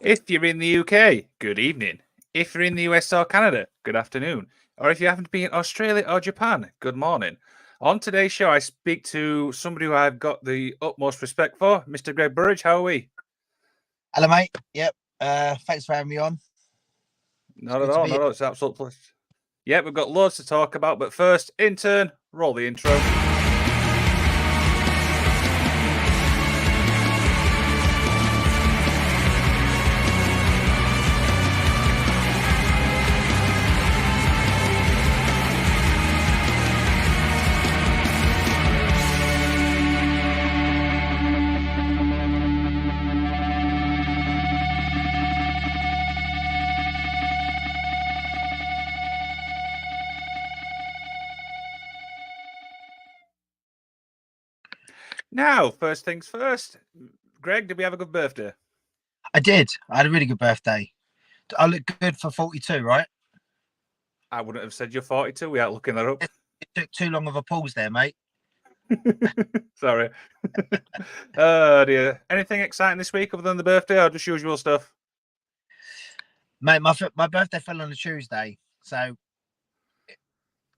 If you're in the UK, good evening. If you're in the US or Canada, good afternoon. Or if you happen to be in Australia or Japan, good morning. On today's show, I speak to somebody who I've got the utmost respect for, Mr. Greg Burridge. How are we? Hello, mate. Yep. Thanks for having me on. Not at all. No, it's absolute pleasure. Yeah, we've got loads to talk about, but first, intern, roll the intro. Now, first things first. Greg, did we have a good birthday? I did. I had a really good birthday. I look good for 42, right? I wouldn't have said you're 42 without looking that up. It took too long of a pause there, mate. Sorry. Oh, dear. Anything exciting this week other than the birthday or just usual stuff? Mate, my birthday fell on a Tuesday. So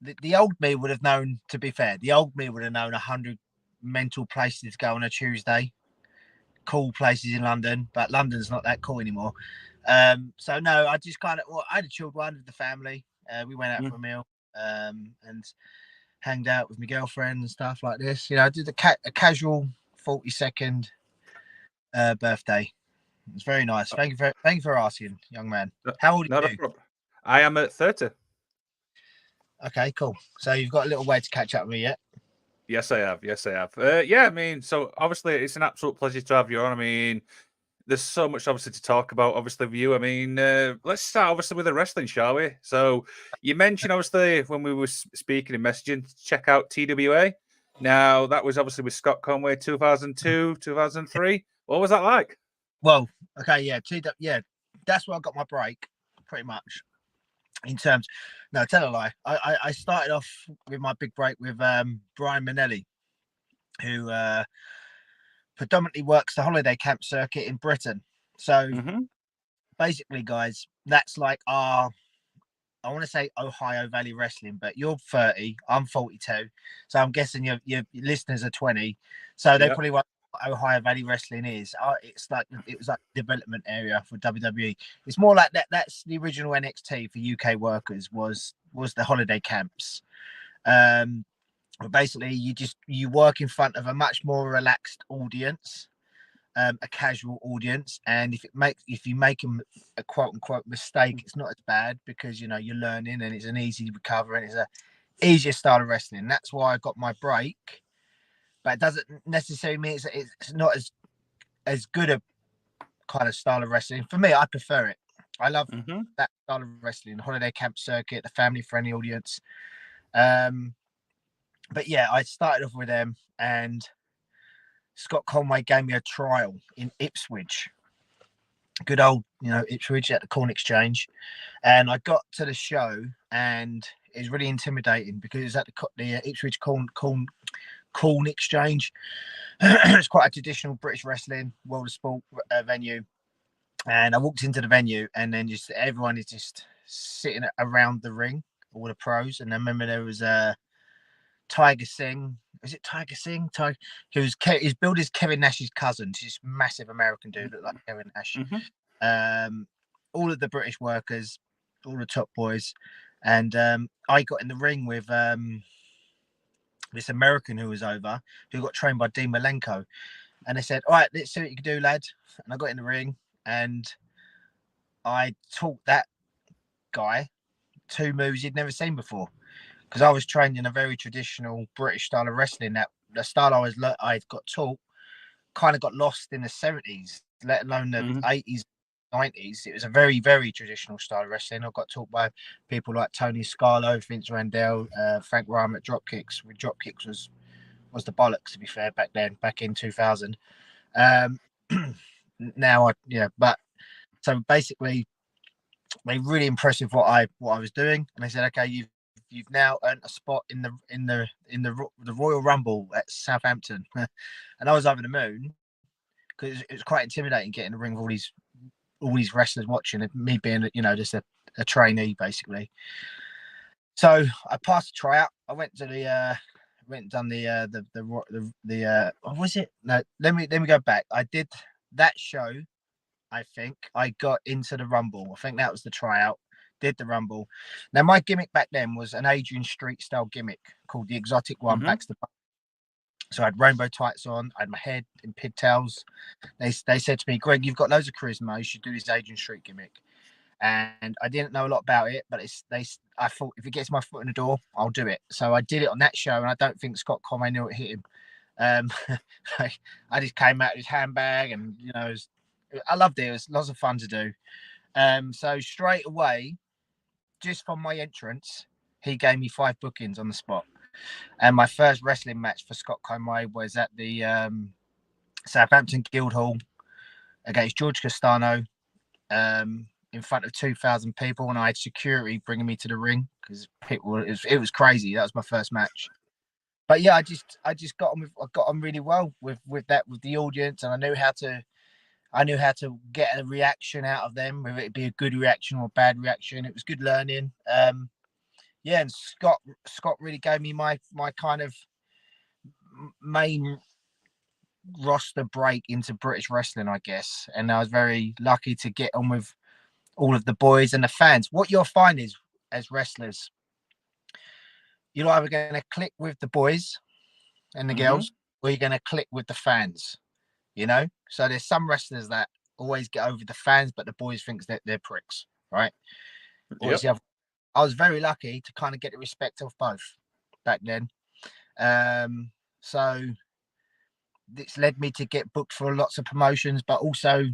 the old me would have known, to be fair, the old me would have known 100 mental places to go on a Tuesday. Cool places in London, but London's not that cool anymore. So no, I just I had a chilled one with the family. We went out for a meal and hanged out with my girlfriend and stuff like this. You know, I did a casual 42nd birthday. It was very nice. Thank you for asking, young man. How old are you? I am at 30. Okay, cool. So you've got a little way to catch up with me yet? Yes, I have. Yeah, I mean, so obviously it's an absolute pleasure to have you on. I mean, there's so much obviously to talk about, obviously, with you. I mean, let's start obviously with the wrestling, shall we? So you mentioned obviously when we were speaking and messaging, check out TWA. Now that was obviously with Scott Conway, 2002, 2003. What was that like? Well, okay, yeah, that's where I got my break, pretty much. In terms, no, tell a lie. I started off with my big break with Brian Manelli, who predominantly works the holiday camp circuit in Britain. So basically, guys, that's like I want to say Ohio Valley Wrestling, but you're 30, I'm 42, so I'm guessing your listeners are 20. So they probably won't know what Ohio Valley Wrestling is. It was like a development area for WWE. It's more like that. That's the original NXT for UK workers. Was the holiday camps. But basically, you work in front of a much more relaxed audience. A casual audience, and if you make a quote unquote mistake, it's not as bad because you're learning and it's an easy recovery and it's a easier style of wrestling. That's why I got my break, but it doesn't necessarily mean it's not as good a kind of style of wrestling. For me, I prefer it. I love that style of wrestling, holiday camp circuit, the family friendly audience. But yeah, I started off with them, and Scott Conway gave me a trial in Ipswich. Good old, Ipswich at the Corn Exchange. And I got to the show and it was really intimidating because it was at the Ipswich Corn Exchange. It's quite a traditional British wrestling, world of sport venue. And I walked into the venue and then just everyone is just sitting around the ring, all the pros. And I remember there was Tiger Singh. Is it Tiger Singh? He's billed as Kevin Nash's cousin. He's a massive American dude, look like Kevin Nash. All of the British workers, all the top boys, and I got in the ring with this American who was over, who got trained by Dean Malenko, and they said, "All right, let's see what you can do, lad." And I got in the ring and I taught that guy 2 moves he'd never seen before. Because I was trained in a very traditional British style of wrestling. That the style I got taught kind of got lost in the 70s, let alone the 80s, 90s. It was a very, very traditional style of wrestling. I got taught by people like Tony Scarlo, Vince Randell, Frank Rhyme at Dropkicks. Dropkicks was the bollocks, to be fair, back in 2000. But so basically, they really impressed with what I was doing, and they said, "Okay, you've now earned a spot in the Royal Rumble at Southampton." And I was over the moon because it was quite intimidating getting in the ring with all these wrestlers watching, and me being, you know, just a trainee basically. So I passed the tryout. I went to the went and done the what was it? No, let me go back. I did that show. I think I got into the Rumble. I think that was the tryout. Did the Rumble. Now my gimmick back then was an Adrian Street style gimmick called the Exotic One. Baxter. So I had rainbow tights on. I had my head in pigtails. They said to me, Greg, you've got loads of charisma. You should do this Adrian Street gimmick. And I didn't know a lot about it, but I thought if it gets my foot in the door, I'll do it. So I did it on that show, and I don't think Scott Conway knew it hit him. I just came out with his handbag, and you know, I loved it. It was lots of fun to do. So straight away, just from my entrance, he gave me 5 bookings on the spot. And my first wrestling match for Scott Conway was at the Southampton Guildhall against George Castano. In front of 2,000 people, and I had security bringing me to the ring because it was crazy. That was my first match. But yeah, I just got on really well with the audience, and I knew how to get a reaction out of them, whether it be a good reaction or a bad reaction. It was good learning. Yeah, and Scott really gave me my kind of main roster break into British wrestling, I guess, and I was very lucky to get on with all of the boys and the fans. What you'll find is, as wrestlers, you're either going to click with the boys and the girls, or you're going to click with the fans, you know? So there's some wrestlers that always get over the fans, but the boys think that they're pricks, right? Yep. I was very lucky to kind of get the respect of both back then. So it's led me to get booked for lots of promotions, but also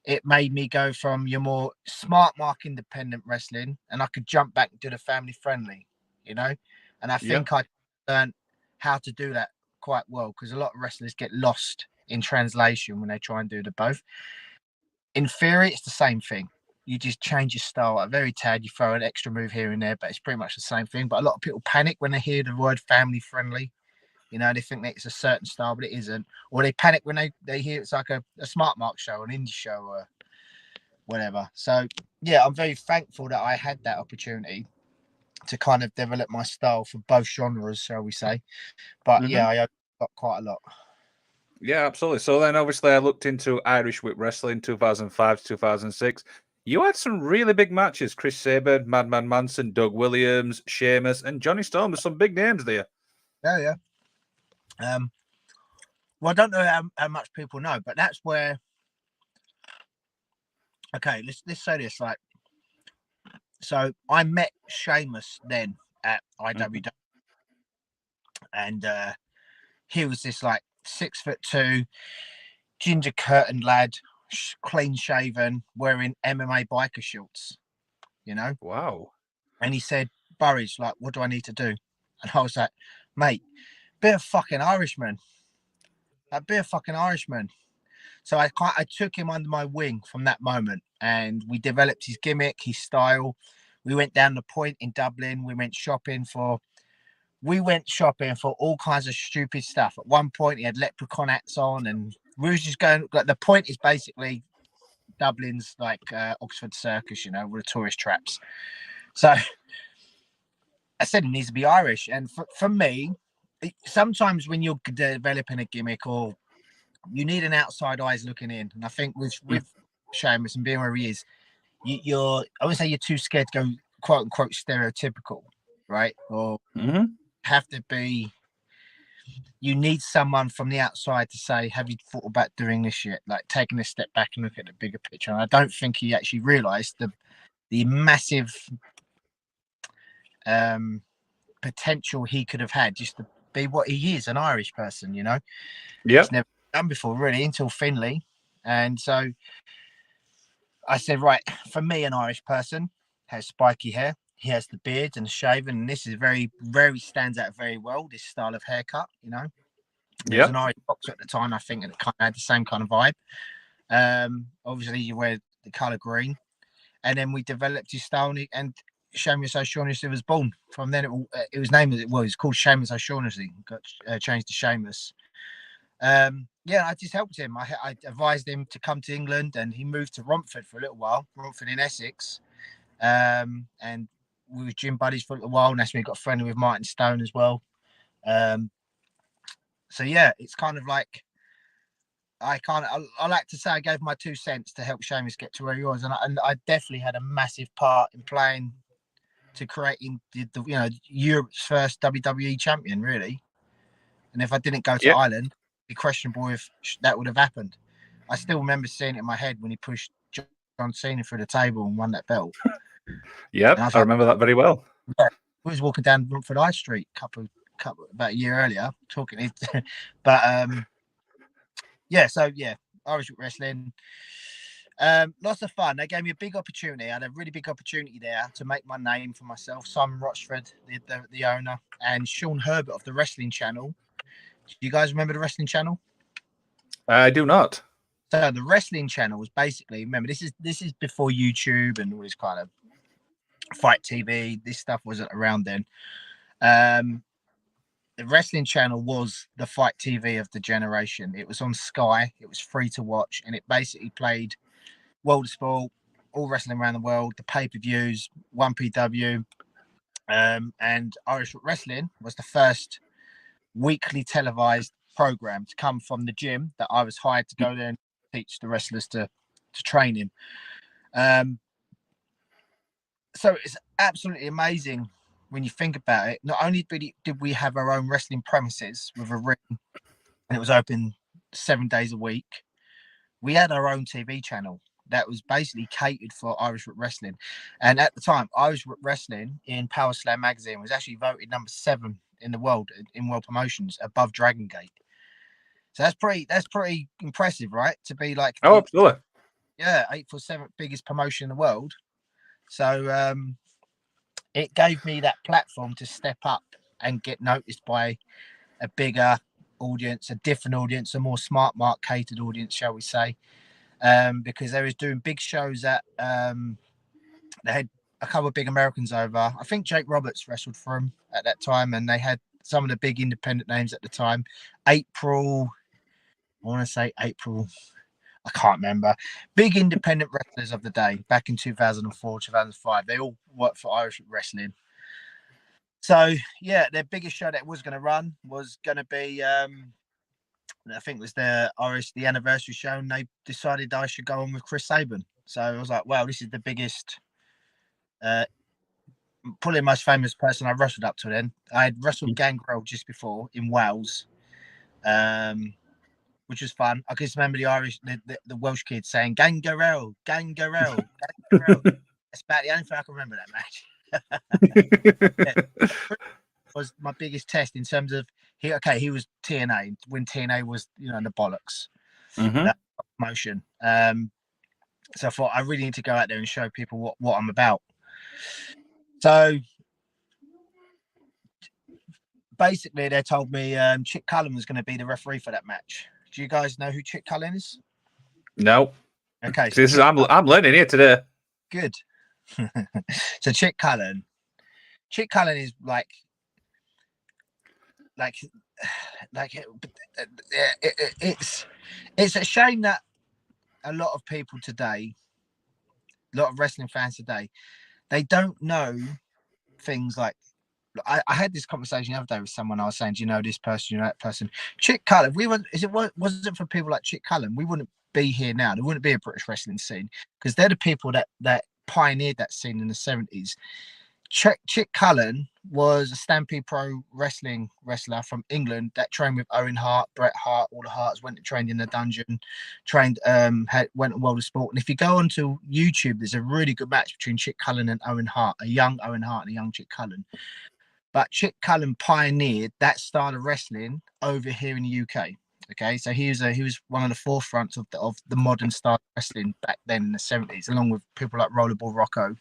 it made me go from your more smart mark independent wrestling, and I could jump back to the family friendly, you know? And I think I learned how to do that quite well, because a lot of wrestlers get lost in translation when they try and do the both. In theory, it's the same thing. You just change your style. Like very tad, you throw an extra move here and there, but it's pretty much the same thing. But a lot of people panic when they hear the word family friendly. You know, they think that it's a certain style, but it isn't. Or they panic when they hear it's like a smart mark show, an indie show, or whatever. So, yeah, I'm very thankful that I had that opportunity to kind of develop my style for both genres, shall we say. But, yeah, I got quite a lot. Yeah, absolutely. So then, obviously, I looked into Irish Whip Wrestling 2005 to 2006. You had some really big matches. Chris Sabin, Madman Manson, Doug Williams, Sheamus, and Johnny Storm. There's some big names there. Yeah. Well, I don't know how much people know, but that's where. Okay, let's say this. Like, so I met Sheamus then at IWW, and he was this like 6'2" ginger curtain lad, clean shaven, wearing MMA biker shorts. You know. Wow. And he said, "Burridge, like, what do I need to do?" And I was like, "Mate, be a fucking Irishman. Be a fucking Irishman." So I took him under my wing from that moment, and we developed his gimmick, his style. We went down the Point in Dublin. We went shopping for all kinds of stupid stuff. At one point, he had leprechaun hats on, and we was just going. Like, the Point is basically Dublin's like Oxford Circus, you know, with the tourist traps. So I said he needs to be Irish, and for me, sometimes when you're developing a gimmick, or you need an outside eyes looking in, and I think with Sheamus and being where he is, you're I would say you're too scared to go quote unquote stereotypical, right? Or have to be. You need someone from the outside to say, "Have you thought about doing this yet?" Like taking a step back and look at the bigger picture. And I don't think he actually realised the massive potential he could have had just to be what he is, an Irish person, you know. Yeah. It's never done before, really, until Finley. And so I said, right, for me, an Irish person has spiky hair. He has the beard and the shaven, and this is very stands out very well, this style of haircut, you know. There was an Irish boxer at the time, I think, and it kind of had the same kind of vibe. Obviously, you wear the colour green. And then we developed his style, and Sheamus O'Shaughnessy was born. From then, it was named, well, it's called Sheamus O'Shaughnessy, got changed to Sheamus. Yeah, I just helped him. I advised him to come to England, and he moved to Romford for a little while, Romford in Essex. And we were gym buddies for a little while, and that's when he got friendly with Martin Stone as well. So yeah, it's kind of like I like to say I gave my 2 cents to help Seamus get to where he was, and I definitely had a massive part in playing to creating the Europe's first WWE champion, really. And if I didn't go to Yep. Ireland, it'd be questionable if that would have happened. I still remember seeing it in my head when he pushed John Cena through the table and won that belt. Yep, I remember that very well. Yeah, he was walking down Romford High Street about a year earlier, talking. But yeah, so yeah, Irish wrestling. Lots of fun. They gave me a big opportunity. I had a really big opportunity there to make my name for myself. Simon Rochford, the owner, and Sean Herbert of the Wrestling Channel. Do you guys remember the Wrestling Channel? I do not. So the Wrestling Channel was basically, remember, this is before YouTube and all this kind of Fight TV. This stuff wasn't around then. The Wrestling Channel was the Fight TV of the generation. It was on Sky. It was free to watch, and it basically played World of Sport, all wrestling around the world, the pay-per-views, 1PW, and Irish Wrestling was the first weekly televised program to come from the gym that I was hired to go there and teach the wrestlers to train in. So it's absolutely amazing when you think about it. Not only did we have our own wrestling premises with a ring, and it was open 7 days a week, we had our own TV channel that was basically catered for Irish wrestling. And at the time, Irish wrestling in Power Slam magazine was actually voted number 7 in the world in world promotions, above Dragon Gate. So that's pretty impressive, right? To be like, absolutely, 8th or 7th biggest promotion in the world. So it gave me that platform to step up and get noticed by a bigger audience, a different audience, a more smart mark catered audience, shall we say. Because they was doing big shows at they had a couple of big Americans over. I think Jake Roberts wrestled for them at that time, and they had some of the big independent names at the time. I want to say April, I can't remember. Big independent wrestlers of the day back in 2004, 2005. They all worked for Irish Wrestling. So yeah, their biggest show that was going to run was going to be I think it was the anniversary show, and they decided I should go on with Chris Sabin. So I was like, wow, this is the biggest, probably the most famous person I wrestled up to then. I had wrestled Gangrel just before in Wales, which was fun. I can just remember the Welsh kids saying Gangrel, Gangrel, Gangrel. That's about the only thing I can remember that match. Yeah. Was my biggest test in terms of he was TNA when TNA was the bollocks promotion. So I thought I really need to go out there and show people what I'm about. So basically they told me Chick Cullen was going to be the referee for that match. Do you guys know who Chick Cullen is? No. Okay, so I'm learning here today. Good. So Chick Cullen is like it's a shame that a lot of people today, a lot of wrestling fans today, they don't know things like I had this conversation the other day with someone. I was saying, do you know this person, you know that person? Chick Cullen. Wasn't for people like Chick Cullen, we wouldn't be here now. There wouldn't be a British wrestling scene, because they're the people that pioneered that scene in the 70s. Chick Cullen was a Stampede Pro wrestling wrestler from England that trained with Owen Hart, Bret Hart, all the Harts, went to trained in the dungeon, went to World of Sport. And if you go onto YouTube, there's a really good match between Chick Cullen and Owen Hart, a young Owen Hart and a young Chick Cullen. But Chick Cullen pioneered that style of wrestling over here in the UK. Okay, so he was one of the forefronts of the modern style of wrestling back then in the 70s, along with people like Rollerball Rocco.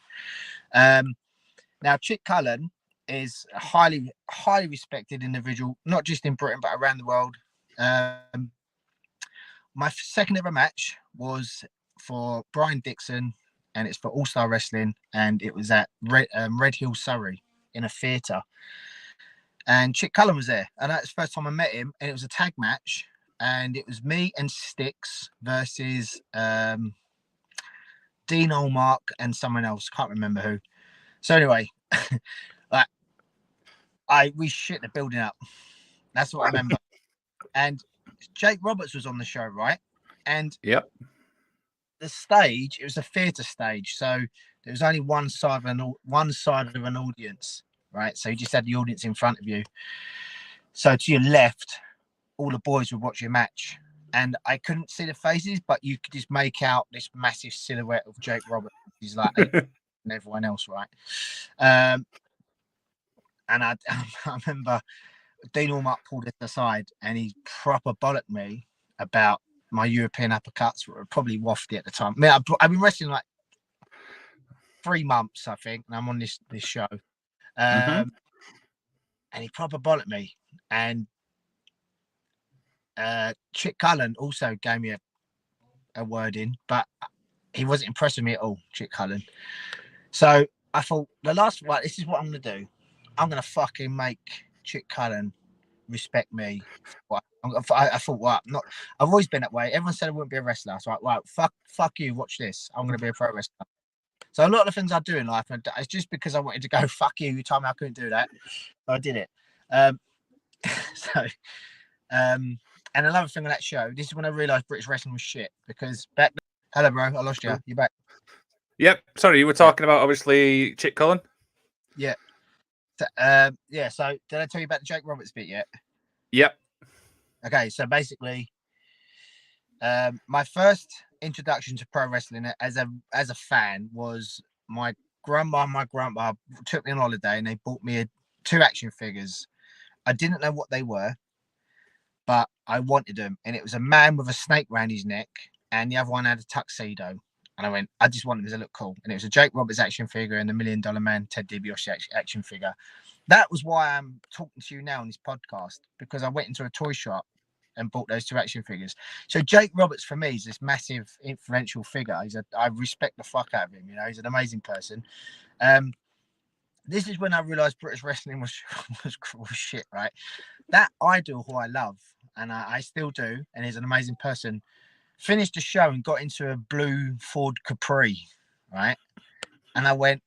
Now, Chick Cullen is a highly, highly respected individual, not just in Britain, but around the world. My second ever match was for Brian Dixon, and it's for All Star Wrestling, and it was at Red Hill, Surrey, in a theatre. And Chick Cullen was there, and that's the first time I met him, and it was a tag match. and it was me and Sticks versus Dean Allmark and someone else. Can't remember who. So anyway, we shit the building up. That's what I remember. And Jake Roberts was on the show, right? And yep, the stage, it was a theatre stage, so there was only one side of an audience, right? So you just had the audience in front of you. So to your left, all the boys would watch your match, and I couldn't see the faces, but you could just make out this massive silhouette of Jake Roberts. He's like and everyone else, right? And I remember Dean Allmark pulled it aside, and he proper bollocked me about my European uppercuts were probably wafty at the time. I mean, I've been wrestling like 3 months, I think, and I'm on this show. And he proper bollocked me. And Chick Cullen also gave me a word in, but he wasn't impressed with me at all, Chick Cullen. So I thought, this is what I'm going to do. I'm going to fucking make Chick Cullen respect me. I thought, well, I've always been that way. Everyone said I wouldn't be a wrestler. I was like, well, fuck you, watch this. I'm going to be a pro wrestler. So a lot of the things I do in life, it's just because I wanted to go, fuck you, you told me I couldn't do that. So I did it. And another thing on that show, this is when I realised British wrestling was shit, because back then, hello, bro, I lost you. You back? Yep. Sorry, you were talking about, obviously, Chick Cullen? Yeah. So, so did I tell you about the Jake Roberts bit yet? Yep. Okay, so basically, my first introduction to pro wrestling as a fan was my grandma and my grandpa took me on holiday, and they bought me 2 action figures. I didn't know what they were, but I wanted them, and it was a man with a snake around his neck, and the other one had a tuxedo. And I went, I just wanted them to look cool. And it was a Jake Roberts action figure and the $1 Million Man Ted DiBiase action figure. That was why I'm talking to you now on this podcast, because I went into a toy shop and bought those 2 action figures. So Jake Roberts for me is this massive influential figure. I respect the fuck out of him. You know, he's an amazing person. This is when I realized British wrestling was shit, right? That idol who I love, and I still do, and he's an amazing person, finished the show and got into a blue Ford Capri, right? And I went,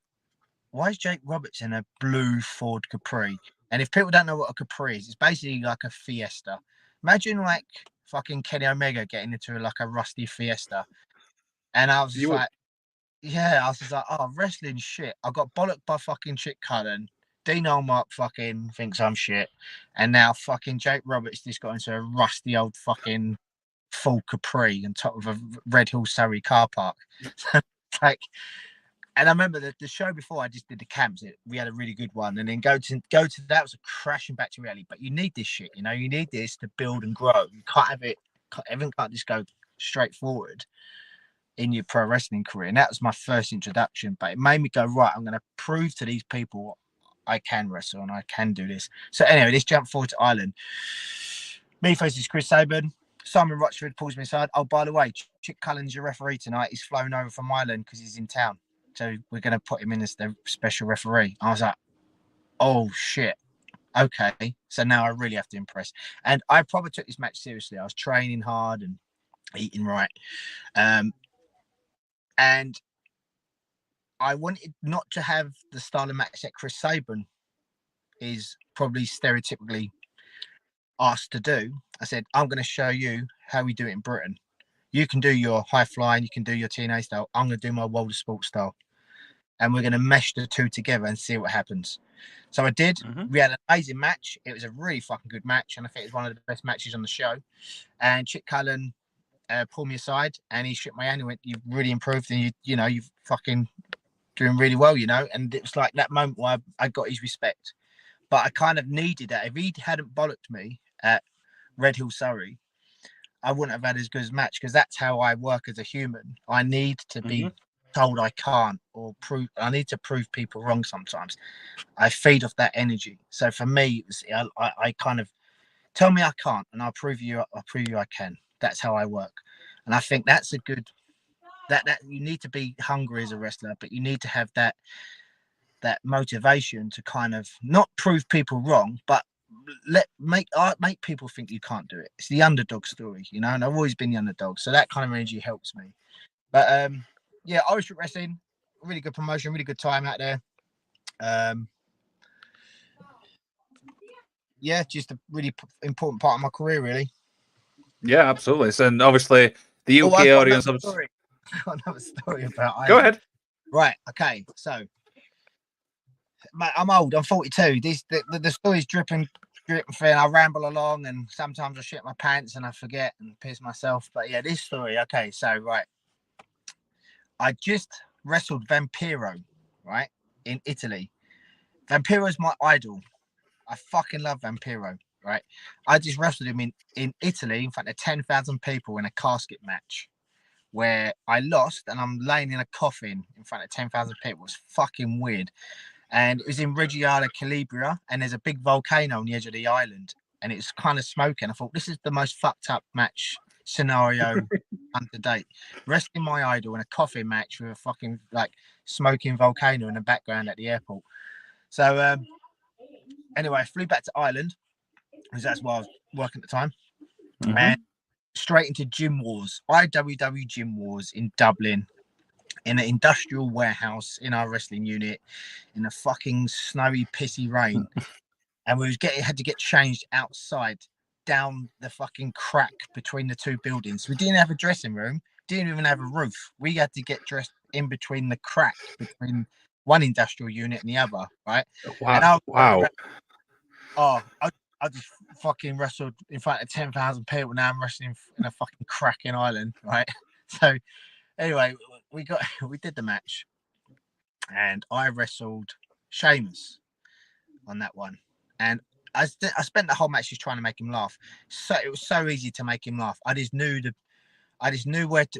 why is Jake Roberts in a blue Ford Capri? And if people don't know what a Capri is, it's basically like a Fiesta. Imagine like fucking Kenny Omega getting into like a rusty Fiesta. And I was just I was just like, oh, wrestling shit. I got bollocked by fucking Chick Cullen. Dean Allmark fucking thinks I'm shit. And now fucking Jake Roberts just got into a rusty old fucking full Capri on top of a Red Hill Surrey car park. Like, and I remember the show before I just did the camps. We had a really good one, and then go to that was a crashing back to reality. But you need this shit, you know. You need this to build and grow. You can't have it. Everything can't just go straight forward in your pro wrestling career. And that was my first introduction. But it made me go, right, I'm going to prove to these people I can wrestle and I can do this. So anyway, let's jump forward to Ireland. Me versus Chris Sabin. Simon Rochford pulls me aside. Oh, by the way, Chick Cullen's your referee tonight. He's flown over from Ireland because he's in town. So we're going to put him in as the special referee. I was like, oh, shit. Okay. So now I really have to impress. And I probably took this match seriously. I was training hard and eating right. And I wanted not to have the style of match that Chris Sabin is probably stereotypically asked to do. I said, I'm going to show you how we do it in Britain. You can do your high flying, you can do your TNA style. I'm going to do my World of Sport style. And we're going to mesh the two together and see what happens. So I did. We had an amazing match. It was a really fucking good match. And I think it was one of the best matches on the show. And Chick Cullen pulled me aside and he shook my hand and went, you've really improved and you've fucking doing really well, you know. And it was like that moment where I got his respect. But I kind of needed that. If he hadn't bollocked me at Red Hill Surrey, I wouldn't have had as good a match, because that's how I work as a human. I need to be told I can't, or I need to prove people wrong sometimes. I feed off that energy. So for me, I kind of tell me I can't and I'll prove you I can. That's how I work. And I think that's a good, that you need to be hungry as a wrestler, but you need to have that motivation to kind of not prove people wrong, but make people think you can't do it. It's the underdog story, you know, and I've always been the underdog, so that kind of energy helps me. But yeah, Irish Strip Wrestling, really good promotion, really good time out there. Yeah, just a really important part of my career, really. Yeah, absolutely. And obviously the UK I've got audience. another story. I've got another story about Ireland. Go ahead. Right. Okay. So, mate, I'm old. I'm 42. The story's dripping thing. I ramble along, and sometimes I shit my pants and I forget and piss myself. But yeah, this story. Okay. So, right. I just wrestled Vampiro, right, in Italy. Vampiro's my idol. I fucking love Vampiro, right? I just wrestled him in Italy in front of 10,000 people in a casket match where I lost and I'm laying in a coffin in front of 10,000 people. It was fucking weird. And it was in Reggiana, Calabria, and there's a big volcano on the edge of the island and it's kind of smoking. I thought, this is the most fucked up match scenario to date. Wrestling my idol in a coffin match with a fucking like smoking volcano in the background at the airport. So anyway, I flew back to Ireland because that's where I was working at the time. And straight into Gym Wars, IWW Gym Wars in Dublin, in an industrial warehouse in our wrestling unit, in a fucking snowy, pissy rain. And we had to get changed outside down the fucking crack between the two buildings. We didn't have a dressing room, didn't even have a roof. We had to get dressed in between the crack between one industrial unit and the other, right? Wow. I just fucking wrestled in front of 10,000 people. Now I'm wrestling in a fucking cracking island, right? So anyway, we did the match, and I wrestled Sheamus on that one, and I spent the whole match just trying to make him laugh. So it was so easy to make him laugh. I just knew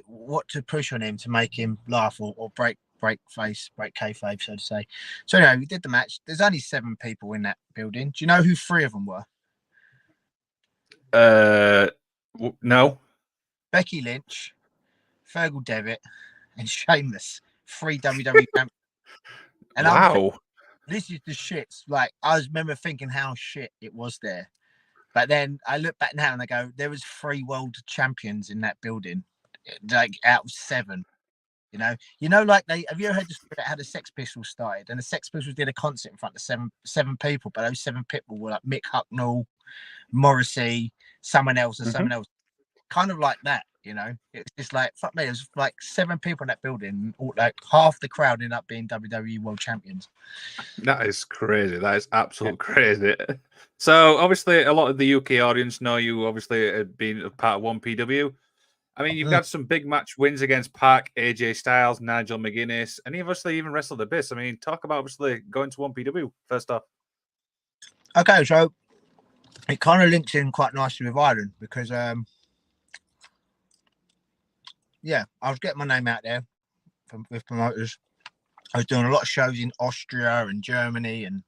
what to push on him to make him laugh or break kayfabe, so to say. So anyway, we did the match. There's only 7 people in that building. Do you know who 3 of them were? No. Becky Lynch, Fergal Devitt, and Sheamus. 3 WWE champions. And wow. I'm thinking, this is the shits. Like, I remember thinking how shit it was there. But then I look back now and I go, there was 3 world champions in that building, like out of 7. You know, like have you ever heard the story about how the Sex Pistols started? And the Sex Pistols did a concert in front of seven people, but those 7 people were like Mick Hucknall, Morrissey, someone else, and someone else. Kind of like that, you know. It's just like, fuck me, there's like 7 people in that building, like half the crowd ended up being WWE World Champions. That is crazy. That is absolute crazy. So obviously a lot of the UK audience know you obviously had been a part of 1PW. I mean, you've got some big match wins against Pac, AJ Styles, Nigel McGuinness, and you obviously even wrestled Abyss. I mean, talk about obviously going to 1PW first off. Okay, so it kind of links in quite nicely with Ireland because yeah, I was getting my name out there with promoters. I was doing a lot of shows in Austria and Germany, and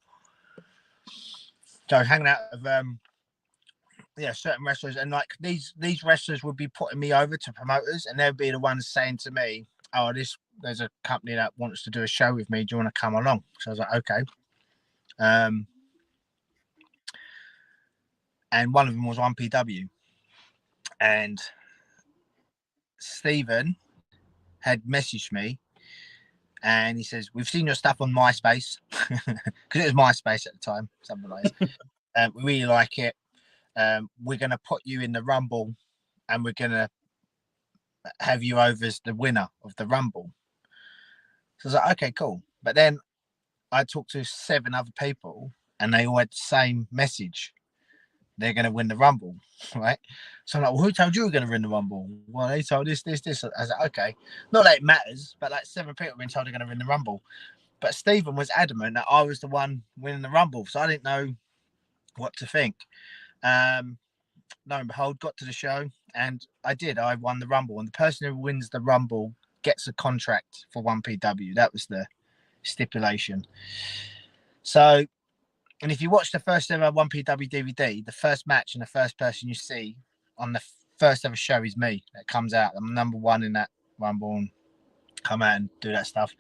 so hanging out with certain wrestlers, and like these wrestlers would be putting me over to promoters, and they'd be the ones saying to me, "Oh, there's a company that wants to do a show with me. Do you want to come along?" So I was like, "Okay." And one of them was 1PW, and Stephen had messaged me, and he says, "We've seen your stuff on MySpace," because it was MySpace at the time, something like that. We really like it. We're going to put you in the Rumble, and we're going to have you over as the winner of the Rumble. So I was like, okay, cool. But then I talked to 7 other people, and they all had the same message. They're going to win the Rumble, right? So I'm like, well, who told you we're going to win the Rumble? Well, they told this. I was like, okay. Not that it matters, but like 7 people have been told they're going to win the Rumble. But Stephen was adamant that I was the one winning the Rumble, so I didn't know what to think. Lo and behold, got to the show, and I did. I won the Rumble, and the person who wins the Rumble gets a contract for 1PW. That was the stipulation. So, and if you watch the first ever 1PW DVD, the first match and the first person you see on the first ever show is me. That comes out. I'm number 1 in that Rumble, and come out and do that stuff.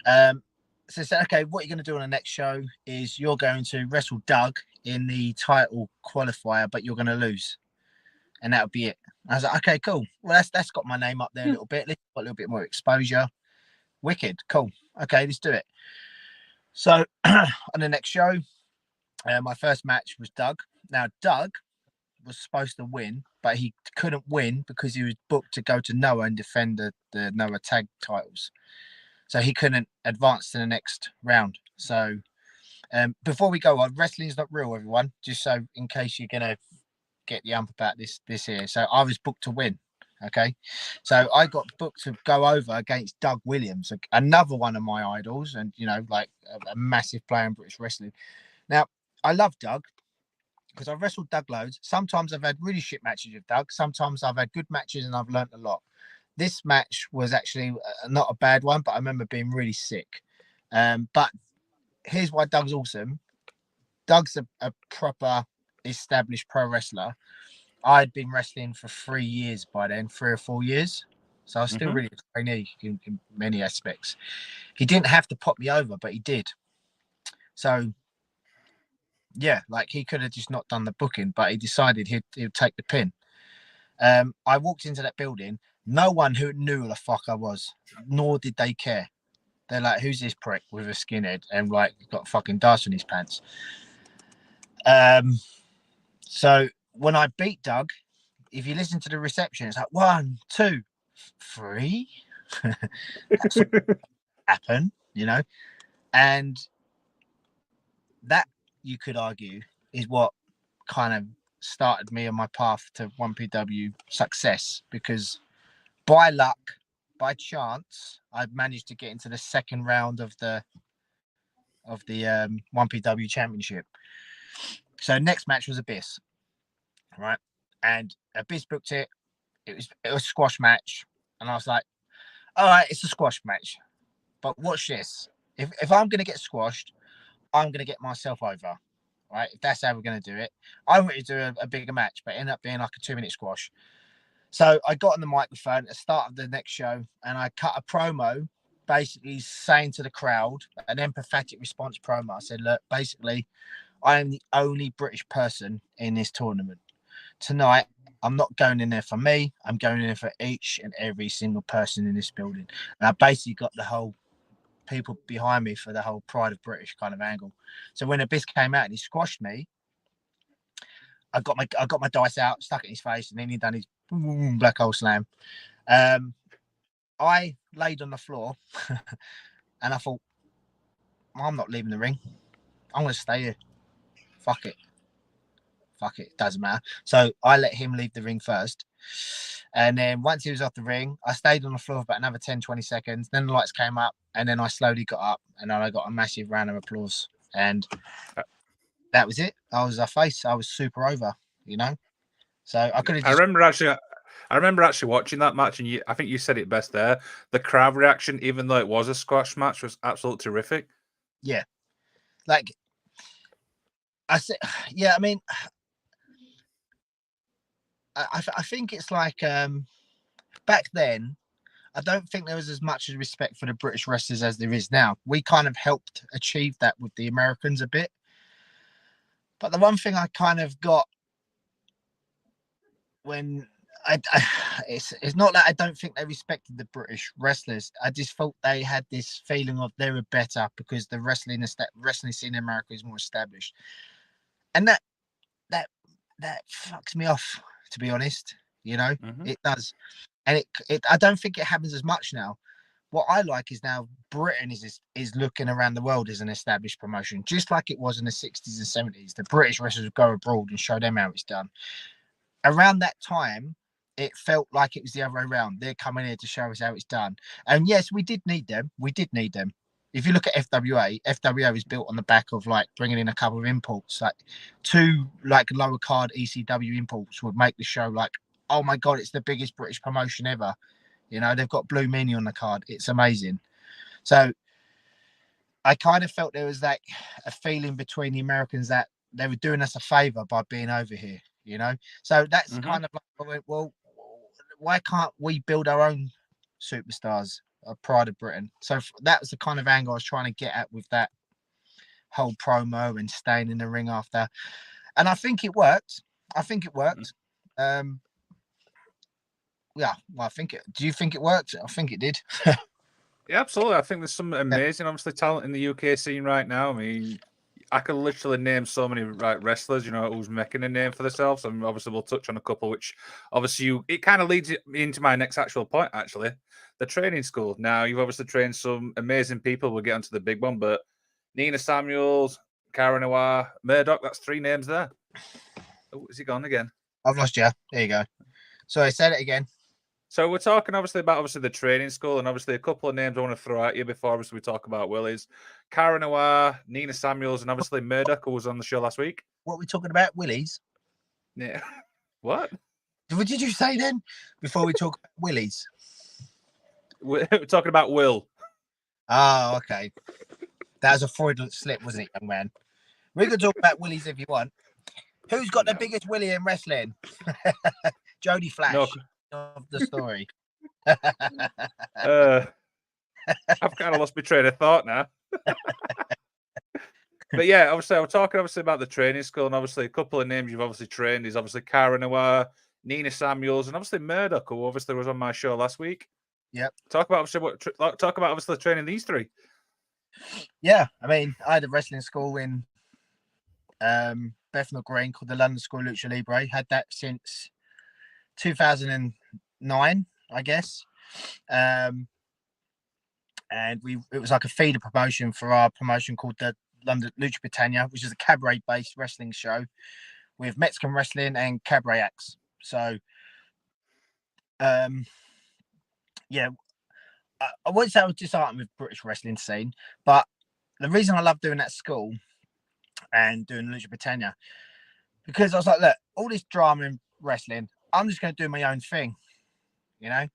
So I said, okay, what you're going to do on the next show is you're going to wrestle Doug in the title qualifier, but you're going to lose, and that would be it. I was like, okay, cool. Well, that's got my name up there a little bit. Let's got a little bit more exposure. Wicked, cool. Okay, let's do it. So on the next show, my first match was Doug. Now, Doug was supposed to win, but he couldn't win because he was booked to go to Noah and defend the Noah tag titles. So he couldn't advance to the next round. So before we go on, wrestling's not real, everyone. Just so in case you're gonna get the ump about this here. So I was booked to win. Okay, so I got booked to go over against Doug Williams, another one of my idols, and like a massive player in British wrestling. Now I love Doug because I've wrestled Doug loads. Sometimes I've had really shit matches with Doug. Sometimes I've had good matches and I've learned a lot. This match was actually not a bad one, but I remember being really sick. But here's why Doug's awesome. Doug's a proper established pro wrestler. I'd been wrestling for 3 years by then, 3 or 4 years. So I was still really a trainee in many aspects. He didn't have to pop me over, but he did. So, yeah, like he could have just not done the booking, but he decided he'd take the pin. I walked into that building. No one who knew who the fuck I was, nor did they care. They're like, who's this prick with a skinhead and like got fucking dust in his pants? So when I beat Doug, if you listen to the reception, it's like 1, 2, 3. That's what happened, and that you could argue is what kind of started me on my path to 1PW success, because by luck, by chance, I'd managed to get into the second round of the 1PW championship. So next match was Abyss, right? And Abyss booked it. It was a squash match, and I was like, all right, it's a squash match, but watch this. If I'm gonna get squashed, I'm gonna get myself over, right? If that's how we're gonna do it. I wanted to do a bigger match, but it ended up being like a 2-minute squash. So I got on the microphone at the start of the next show and I cut a promo basically saying to the crowd, an empathetic response promo. I said, look, basically, I am the only British person in this tournament. Tonight, I'm not going in there for me. I'm going in there for each and every single person in this building. And I basically got the whole people behind me for the whole Pride of British kind of angle. So when Abyss came out and he squashed me, I got my dice out, stuck it in his face, and then he done his black hole slam. I laid on the floor and I thought, I'm not leaving the ring. I'm going to stay here. Fuck it. Doesn't matter. So I let him leave the ring first. And then once he was off the ring, I stayed on the floor for about another 10, 20 seconds. Then the lights came up and then I slowly got up and then I got a massive round of applause. And that was it. I was a face. I was super over, So I could have just... I remember actually watching that match, and I think you said it best there. The crowd reaction, even though it was a squash match, was absolutely terrific. Yeah. Like, I said, yeah, I mean, I think it's like back then, I don't think there was as much respect for the British wrestlers as there is now. We kind of helped achieve that with the Americans a bit. But the one thing I kind of got when it's not that I don't think they respected the British wrestlers. I just felt they had this feeling of they were better because the wrestling scene in America is more established, and that fucks me off, to be honest. It does, and it I don't think it happens as much now. What I like is now Britain is looking around the world as an established promotion, just like it was in the 60s and 70s. The British wrestlers would go abroad and show them how it's done. Around that time, it felt like it was the other way around. They're coming here to show us how it's done. And yes, we did need them. If you look at FWA is built on the back of like bringing in a couple of imports, like 2 like lower card ECW imports would make the show like, oh my God, it's the biggest British promotion ever. They've got Blue Meanie on the card. It's amazing. So I kind of felt there was like a feeling between the Americans that they were doing us a favor by being over here. So that's kind of like, well, why can't we build our own superstars of Pride of Britain? So that was the kind of angle I was trying to get at with that whole promo and staying in the ring after. And I think it worked. Yeah, well, I think it. Do you think it worked? I think it did. Yeah, absolutely. I think there's some amazing, obviously, talent in the UK scene right now. I mean, I could literally name so many wrestlers, who's making a name for themselves. And obviously, we'll touch on a couple, which obviously it kind of leads me into my next actual point, actually. The training school. Now, you've obviously trained some amazing people. We'll get onto the big one, but Nina Samuels, Cara Noir, Murdoch, that's 3 names there. Oh, is he gone again? I've lost you. There you go. Sorry, say it again. So we're talking about the training school, and obviously a couple of names I want to throw at you before obviously we talk about Willie's. Cara Noir, Nina Samuels, and obviously Murdoch, who was on the show last week. What are we talking about? Willie's? Yeah. What? What did you say then? Before we talk about Willie's? We're talking about Will. Oh, okay. That was a fraudulent slip, wasn't it, young man? We can talk about Willie's if you want. Who's got the biggest Willie in wrestling? Jody Flash of the story. I've kind of lost my train of thought now. But yeah, obviously, I'm talking about the training school, and obviously a couple of names you've obviously trained is obviously Cara Noir, Nina Samuels, and obviously Murdoch, who obviously was on my show last week. Yep. Talk about obviously training these 3. Yeah, I mean, I had a wrestling school in Bethnal Green called the London School of Lucha Libre. Had that since 2009, I guess. And it was like a feeder promotion for our promotion called the London Lucha Britannia, which is a cabaret-based wrestling show with Mexican wrestling and cabaret acts. So, yeah, I wouldn't say I was disheartened with British wrestling scene, but the reason I love doing that school and doing Lucha Britannia, because I was like, look, all this drama in wrestling, I'm just going to do my own thing, I'm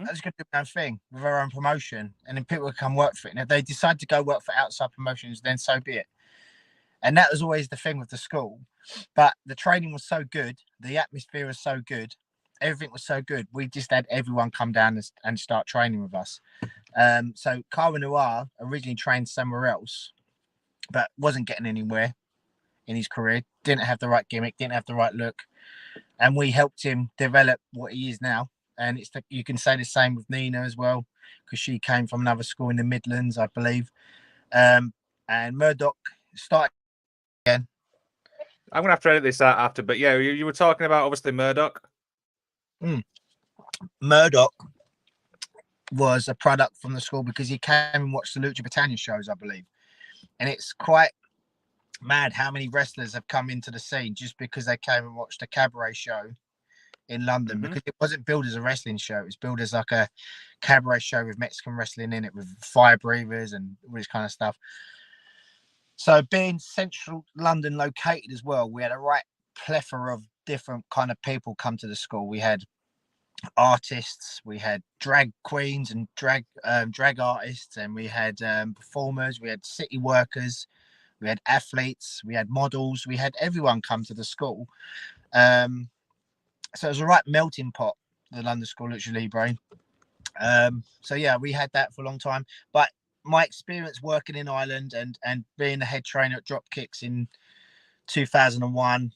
just going to do my own thing with our own promotion, and then people will come work for it. And if they decide to go work for outside promotions, then so be it. And that was always the thing with the school. But the training was so good, the atmosphere was so good, everything was so good. We just had everyone come down and start training with us. So Cara Noir originally trained somewhere else, but wasn't getting anywhere in his career. Didn't have the right gimmick, didn't have the right look, and we helped him develop what he is now. And you can say the same with Nina as well, because she came from another school in the Midlands, I believe. And Murdoch started again. I'm gonna have to edit this out after, but yeah, you were talking about obviously Murdoch. Murdoch was a product from the school because he came and watched the Lucha Britannia shows, I believe. And it's quite mad how many wrestlers have come into the scene just because they came and watched a cabaret show in London, because it wasn't billed as a wrestling show. It was billed as like a cabaret show with Mexican wrestling in it, with fire breathers and all this kind of stuff. So being central London located as well, we had a right plethora of different kind of people come to the school. We had artists, we had drag queens and drag artists, and we had performers, we had city workers, we had athletes, we had models, we had everyone come to the school. So it was a right melting pot, the London School Lucha Libre. So yeah, we had that for a long time. But my experience working in Ireland and being the head trainer at Dropkicks in 2001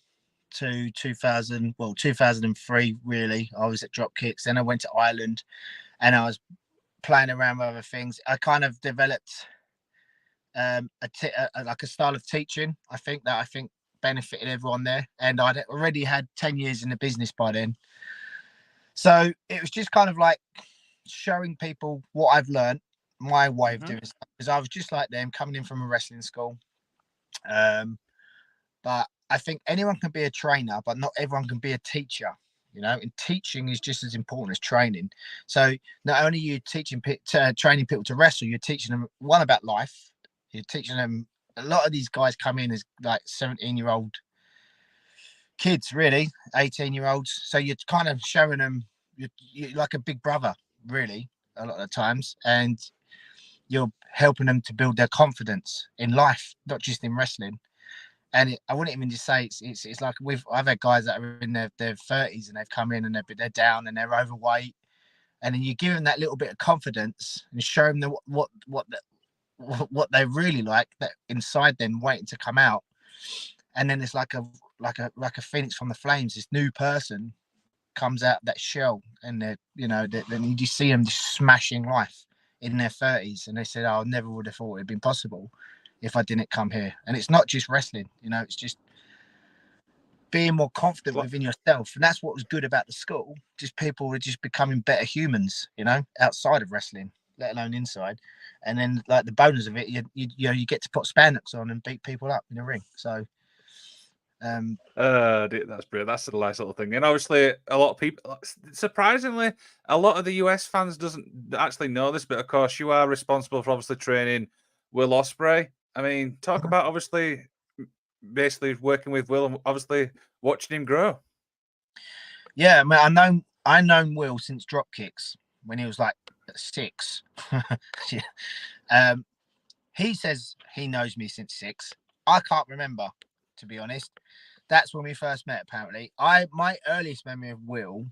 to 2003, really, I was at Dropkicks. Then I went to Ireland and I was playing around with other things. I kind of developed like a style of teaching, I think benefited everyone there. And I'd already had 10 years in the business by then. So it was just kind of like showing people what I've learned, my way of doing stuff, because I was just like them, coming in from a wrestling school. But I think anyone can be a trainer, but not everyone can be a teacher, and teaching is just as important as training. So not only are you training people to wrestle, you're teaching them one about life. You're teaching them. A lot of these guys come in as like 17-year-old kids, really, 18-year-olds. So you're kind of showing them you're like a big brother, really, a lot of the times, and you're helping them to build their confidence in life, not just in wrestling. And I wouldn't even just say it's like I've had guys that are in their 30s and they've come in and they're down and they're overweight, and then you give them that little bit of confidence and show them what what they really like that inside them waiting to come out. And then it's like a phoenix from the flames. This new person comes out of that shell, and they're, you know, then you just see them just smashing life in their 30s, and they said, oh, I never would have thought it'd been possible if I didn't come here. And it's not just wrestling, you know, it's just being more confident within yourself. And that's what was good about the school. Just people were just becoming better humans, you know, outside of wrestling, let alone inside. And then like the bonus of it, you know, you get to put spandex on and beat people up in the ring. So that's brilliant. That's a nice little thing. And obviously, a lot of people, surprisingly, a lot of the US fans doesn't actually know this, but of course, you are responsible for obviously training Will Ospreay. I mean, talk about obviously basically working with Will and obviously watching him grow. Yeah, man, I known Will since drop kicks when he was like 6. He says he knows me since 6. I can't remember, to be honest. That's when we first met, apparently. My earliest memory of Will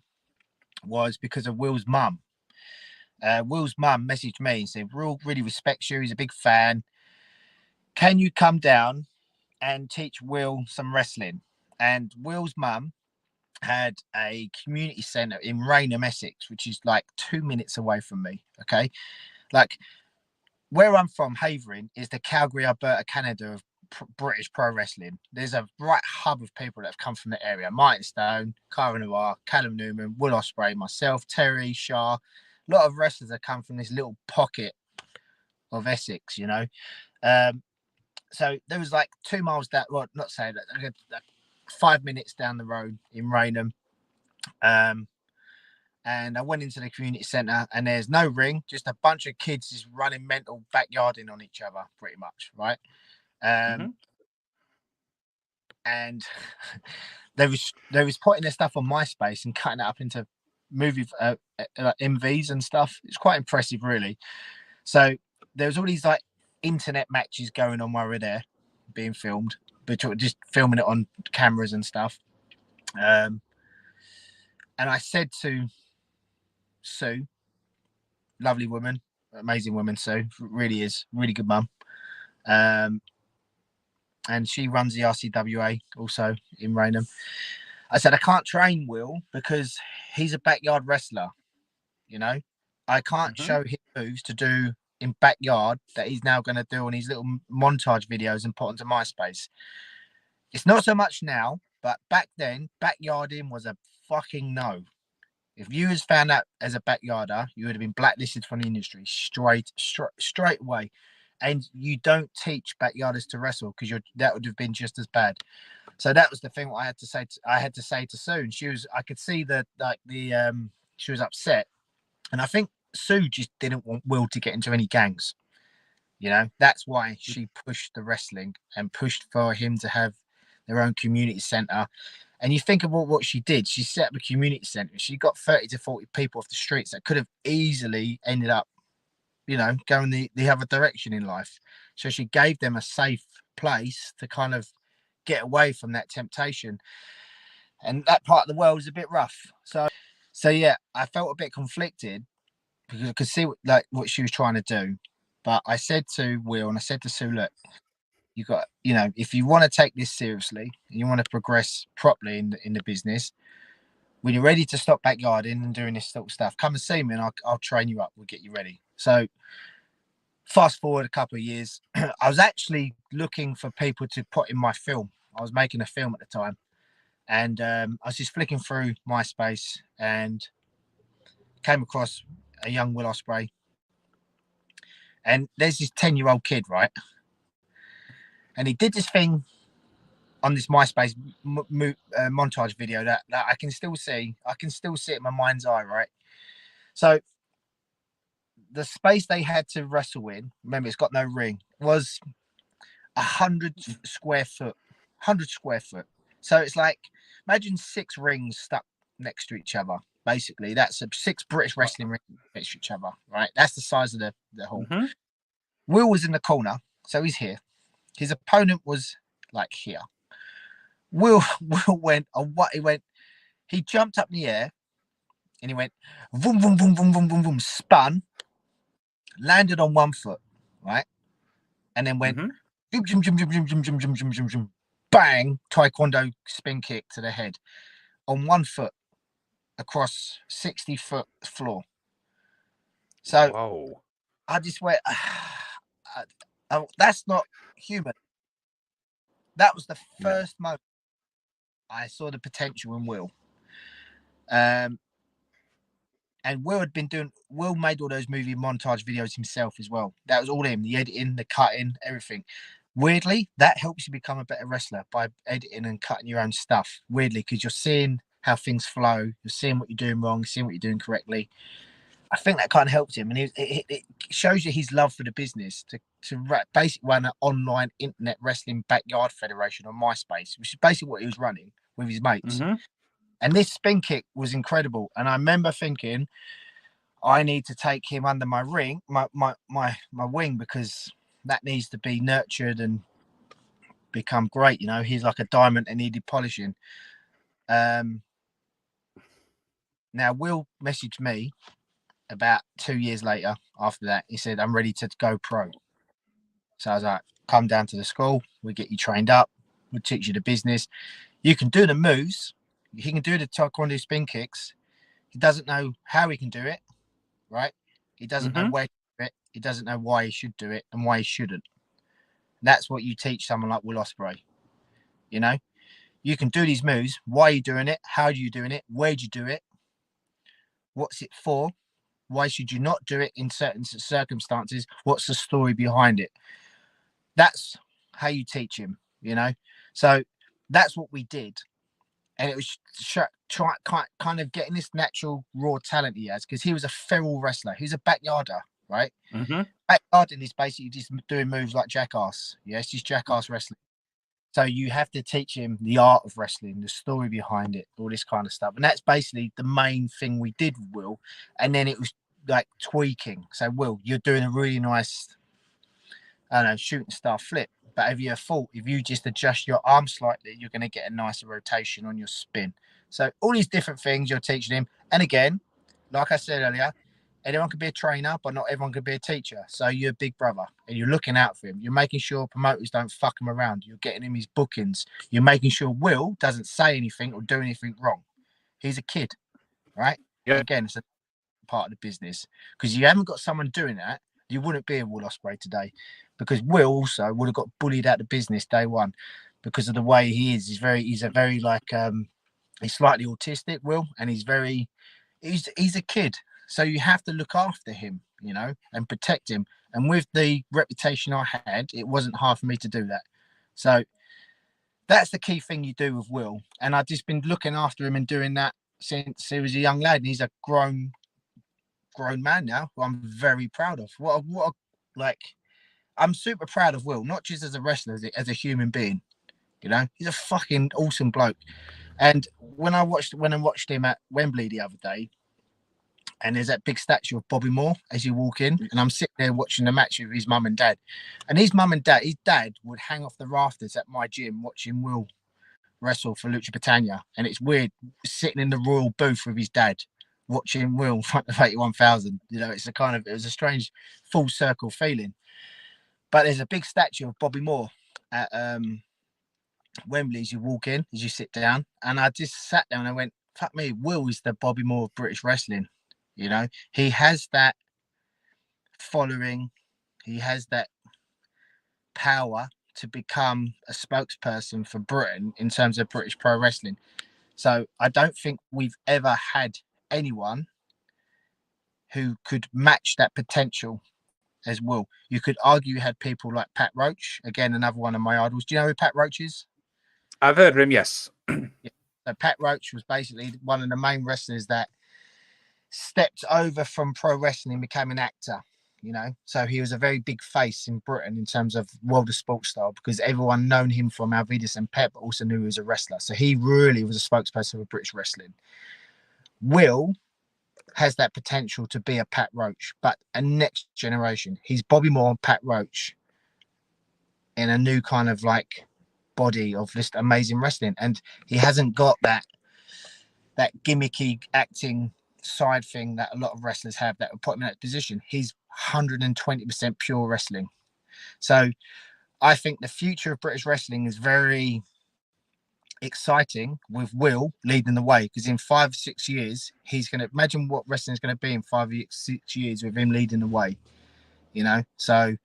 was because of Will's mum. Will's mum messaged me and said, Will really respects you. He's a big fan. Can you come down and teach Will some wrestling? And Will's mum had a community centre in Raynham, Essex, which is like 2 minutes away from me. Okay. Like where I'm from, Havering, is the Calgary, Alberta, Canada of British pro wrestling. There's a right hub of people that have come from the area. Martin Stone, Cara Noir, Callum Newman, Will Ospreay, myself, Terry, Shah. A lot of wrestlers that come from this little pocket of Essex, you know. So there was like 2 miles down, well, not saying that, like 5 minutes down the road in Raynham. And I went into the community centre, and there's no ring, just a bunch of kids just running mental backyarding on each other, pretty much, right? And they was putting their stuff on MySpace and cutting it up into movie like MVs and stuff. It's quite impressive, really. So there was all these like internet matches going on while we were there, being filmed, but just filming it on cameras and stuff. And I said to Sue, lovely woman, amazing woman, Sue, really is, really good mum. And she runs the RCWA also in Raynham. I said, I can't train Will because he's a backyard wrestler, you know. I can't show him moves to do in backyard that he's now going to do on his little montage videos and put onto MySpace. It's not so much now, but back then, backyarding was a fucking no. If you was found out as a backyarder, you would have been blacklisted from the industry straight away. And you don't teach backyarders to wrestle because that would have been just as bad. So that was the thing I had to say. I had to say to Sue, and I could see that she was upset, and I think Sue just didn't want Will to get into any gangs. You know, that's why she pushed the wrestling and pushed for him to have their own community centre. And you think about what she did. She set up a community centre. She got 30 to 40 people off the streets that could have easily ended up, you know, going the other direction in life. So she gave them a safe place to kind of get away from that temptation. And that part of the world is a bit rough. So yeah, I felt a bit conflicted because I could see what she was trying to do. But I said to Will and I said to Sue, look, you got, you know, if you want to take this seriously and you want to progress properly in the business, when you're ready to stop backyarding and doing this sort of stuff, come and see me and I'll train you up. We'll get you ready. So fast forward a couple of years, I was actually looking for people to put in my film. I was making a film at the time, and I was just flicking through MySpace and came across a young Will Ospreay. And there's this 10-year-old kid, right? And he did this thing on this MySpace montage video that I can still see. I can still see it in my mind's eye, right? So the space they had to wrestle in, remember, it's got no ring, was 100 square foot. 100 square foot. So it's like, imagine 6 rings stuck next to each other. Basically, that's 6 British wrestling rings next to each other, right? That's the size of the hall. Will was in the corner, so he's here. His opponent was like here. Will went on what he went. He jumped up in the air and he went boom, boom, boom, boom, boom, boom, boom, spun, landed on one foot, right? and then went Mm-hmm. bang, taekwondo spin kick to the head on 1 foot across 60-foot floor. So Whoa. I just went, that's not human. That was the Yeah. first moment I saw the potential in Will. And Will made all those movie montage videos himself as well. That was all him, the editing, the cutting, everything. Weirdly, that helps you become a better wrestler by editing and cutting your own stuff. Weirdly, because you're seeing how things flow, you're seeing what you're doing wrong, seeing what you're doing correctly. I think that kind of helped him, and it shows you his love for the business to basically run an online internet wrestling backyard federation on MySpace, which is basically what he was running with his mates. Mm-hmm. And this spin kick was incredible. And I remember thinking, I need to take him under my wing, because that needs to be nurtured and become great. You know, he's like a diamond and needed polishing. Now Will messaged me about 2 years later after that. He said, I'm ready to go pro. So I was like, come down to the school, we'll get you trained up, we'll teach you the business. You can do the moves, he can do the taekwondo spin kicks. He doesn't know how he can do it, right? He doesn't know Mm-hmm. where to do it. He doesn't know why he should do it and why he shouldn't. That's what you teach someone like Will Ospreay. You know, you can do these moves. Why are you doing it? How are you doing it? Where'd you do it? What's it for? Why should you not do it in certain circumstances? What's the story behind it? That's how you teach him, you know? So that's what we did. And it was kind of getting this natural raw talent he has, because he was a feral wrestler. He was a backyarder, right? Mm-hmm. Backyarding is basically just doing moves like jackass. Yeah, it's just jackass wrestling. So you have to teach him the art of wrestling, the story behind it, all this kind of stuff. And that's basically the main thing we did with Will. And then it was like tweaking. So, Will, you're doing a really nice, I don't know, shooting star flip. But if you just adjust your arm slightly, you're going to get a nicer rotation on your spin. So all these different things you're teaching him. And again, like I said earlier, anyone can be a trainer, but not everyone can be a teacher. So you're a big brother and you're looking out for him. You're making sure promoters don't fuck him around. You're getting him his bookings. You're making sure Will doesn't say anything or do anything wrong. He's a kid, right? Yeah. Again, it's a part of the business, because you haven't got someone doing that, you wouldn't be a Will Ospreay today, because Will also would have got bullied out of business day one because of the way he is. He's a very like he's slightly autistic, Will, and he's a kid, so you have to look after him, you know, and protect him. And with the reputation I had, it wasn't hard for me to do that. So that's the key thing you do with Will, and I've just been looking after him and doing that since he was a young lad, and he's a grown man now, who I'm very proud of. Like, I'm super proud of Will, not just as a wrestler, as a human being. You know, he's a fucking awesome bloke. And when I watched him at Wembley the other day, and there's that big statue of Bobby Moore as you walk in, and I'm sitting there watching the match with his mum and dad, and his dad would hang off the rafters at my gym watching Will wrestle for Lucha Britannia, and it's weird sitting in the royal booth with his dad watching Will in front of 81,000. You know, it was a strange full circle feeling. But there's a big statue of Bobby Moore at Wembley as you walk in, as you sit down. And I just sat down and I went, fuck me, Will is the Bobby Moore of British wrestling. You know, he has that following, he has that power to become a spokesperson for Britain in terms of British pro wrestling. So I don't think we've ever had anyone who could match that potential as Will. You could argue you had people like Pat Roach, again, another one of my idols. Do you know who Pat Roach is? I've heard of him, yes. Yeah. So Pat Roach was basically one of the main wrestlers that stepped over from pro wrestling and became an actor, you know. So he was a very big face in Britain in terms of world of sports style, because everyone known him from Alvidas and Pep, but also knew he was a wrestler. So he really was a spokesperson for British wrestling. Will has that potential to be a Pat Roach, but a next generation. He's Bobby Moore and Pat Roach in a new kind of like body of just amazing wrestling. And he hasn't got that gimmicky acting side thing that a lot of wrestlers have that would put him in that position. He's 120% pure wrestling. So I think the future of British wrestling is very exciting with Will leading the way, because in 5 6 years he's going to imagine what wrestling is going to be in 5 6 years with him leading the way, you know. So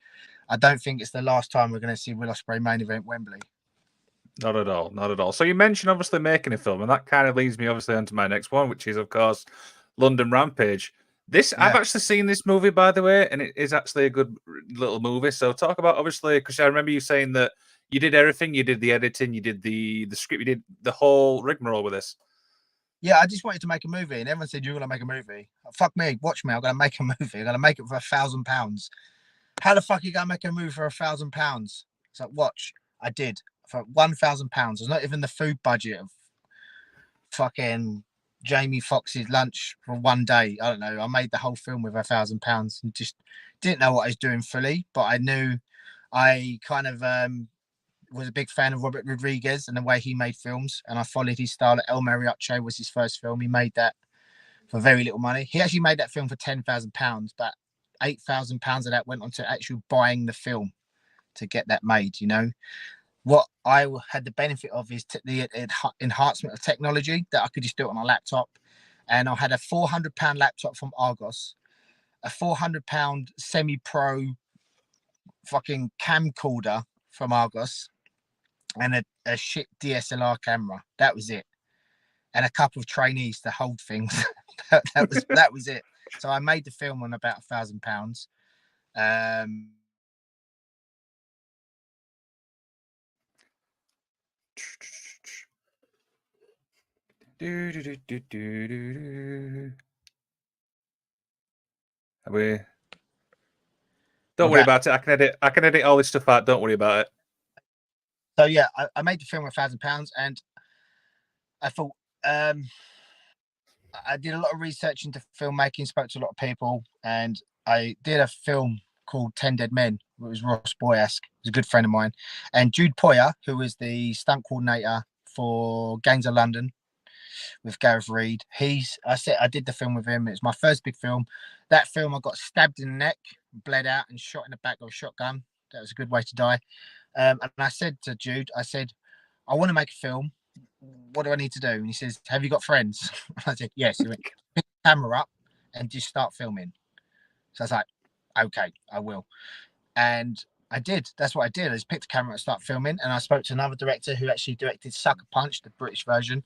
I don't think it's the last time we're going to see Will Ospreay main event Wembley. Not at all, not at all. So you mentioned obviously making a film, and that kind of leads me obviously onto my next one, which is of course London Rampage. I've actually seen this movie, by the way, and it is actually a good little movie. So talk about, obviously, because I remember you saying that you did everything. You did the editing, you did the script, you did the whole rigmarole with this. Yeah, I just wanted to make a movie, and everyone said, "You're gonna make a movie." Fuck me, watch me. I'm gonna make a movie. I'm gonna make it for £1,000. How the fuck are you gonna make a movie for £1,000? So watch. I did for £1,000. It's not even the food budget of fucking Jamie Foxx's lunch for one day. I don't know. I made the whole film with £1,000 and just didn't know what I was doing fully, but I knew I kind of was a big fan of Robert Rodriguez and the way he made films, and I followed his style. El Mariachi was his first film. He made that for very little money. He actually made that film for £10,000, but £8,000 of that went on to actually buying the film to get that made. You know, what I had the benefit of is the enhancement of technology, that I could just do it on a laptop. And I had a £400 laptop from Argos, a £400 semi-pro fucking camcorder from Argos, and a shit DSLR camera. That was it. And a couple of trainees to hold things. that was it. So I made the film on about £1,000. Don't worry about it. I can edit all this stuff out. Don't worry about it. So yeah, I made the film with £1,000, and I thought I did a lot of research into filmmaking, spoke to a lot of people, and I did a film called 10 Dead Men. It was Ross Boyask, who's a good friend of mine, and Jude Poyer, who was the stunt coordinator for Gangs of London with Gareth Reed. I did the film with him. It was my first big film. That film, I got stabbed in the neck, bled out, and shot in the back with a shotgun. That was a good way to die. And I said to Jude, I said, I want to make a film. What do I need to do? And he says, have you got friends? I said, yes. He went, pick the camera up and just start filming. So I was like, okay, I will. And I did. That's what I did. I just picked the camera and start filming. And I spoke to another director who actually directed Sucker Punch, the British version.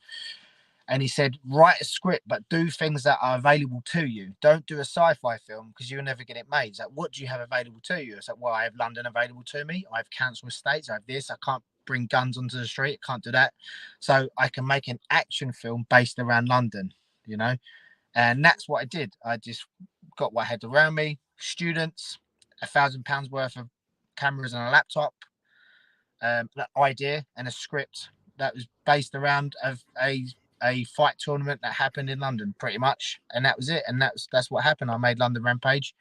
And he said, write a script, but do things that are available to you. Don't do a sci-fi film because you'll never get it made. It's like, what do you have available to you? It's like, well, I have London available to me. I have council estates. I have this. I can't bring guns onto the street. I can't do that. So I can make an action film based around London, you know? And that's what I did. I just got what I had around me. Students, £1,000 worth of cameras and a laptop, an idea and a script that was based around a fight tournament that happened in London, pretty much, and that was it. And that's what happened. I made London Rampage,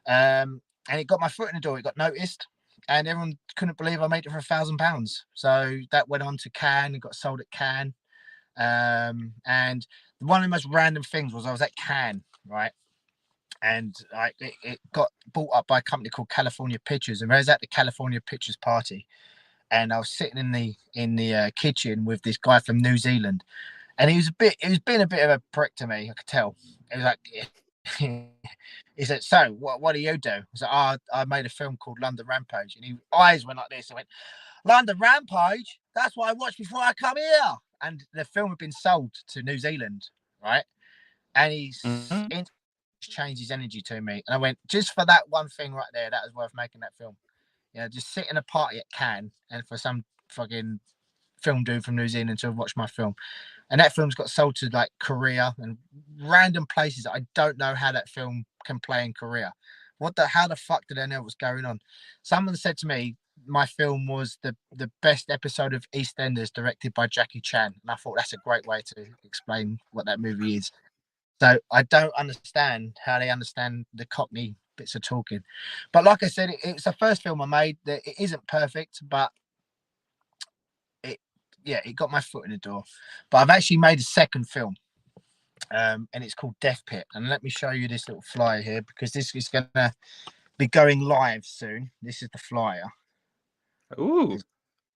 and it got my foot in the door. It got noticed, and everyone couldn't believe I made it for £1,000. So that went on to Cannes and got sold at Cannes. And one of the most random things was I was at Cannes, right? And it got bought up by a company called California Pictures, and I was at the California Pictures party, and I was sitting in the kitchen with this guy from New Zealand. And he was being a bit of a prick to me. I could tell. It was like, he said, so what do you do? I said, I made a film called London Rampage. And his eyes went like this. I went, London Rampage? That's what I watched before I come here. And the film had been sold to New Zealand, right? And he's changed his energy to me. And I went, just for that one thing right there, that was worth making that film. You know, just sit in a party at Cannes and for some fucking film dude from New Zealand to watch my film. And that film's got sold to like Korea and random places. I don't know how that film can play in Korea. How the fuck did I know what's going on? Someone said to me, my film was the best episode of EastEnders directed by Jackie Chan. And I thought that's a great way to explain what that movie is. So I don't understand how they understand the Cockney bits of talking. But like I said, it's the first film I made. That it isn't perfect, but it got my foot in the door. But I've actually made a second film, and it's called Death Pit. And let me show you this little flyer here, because this is gonna be going live soon. This is the flyer. Ooh,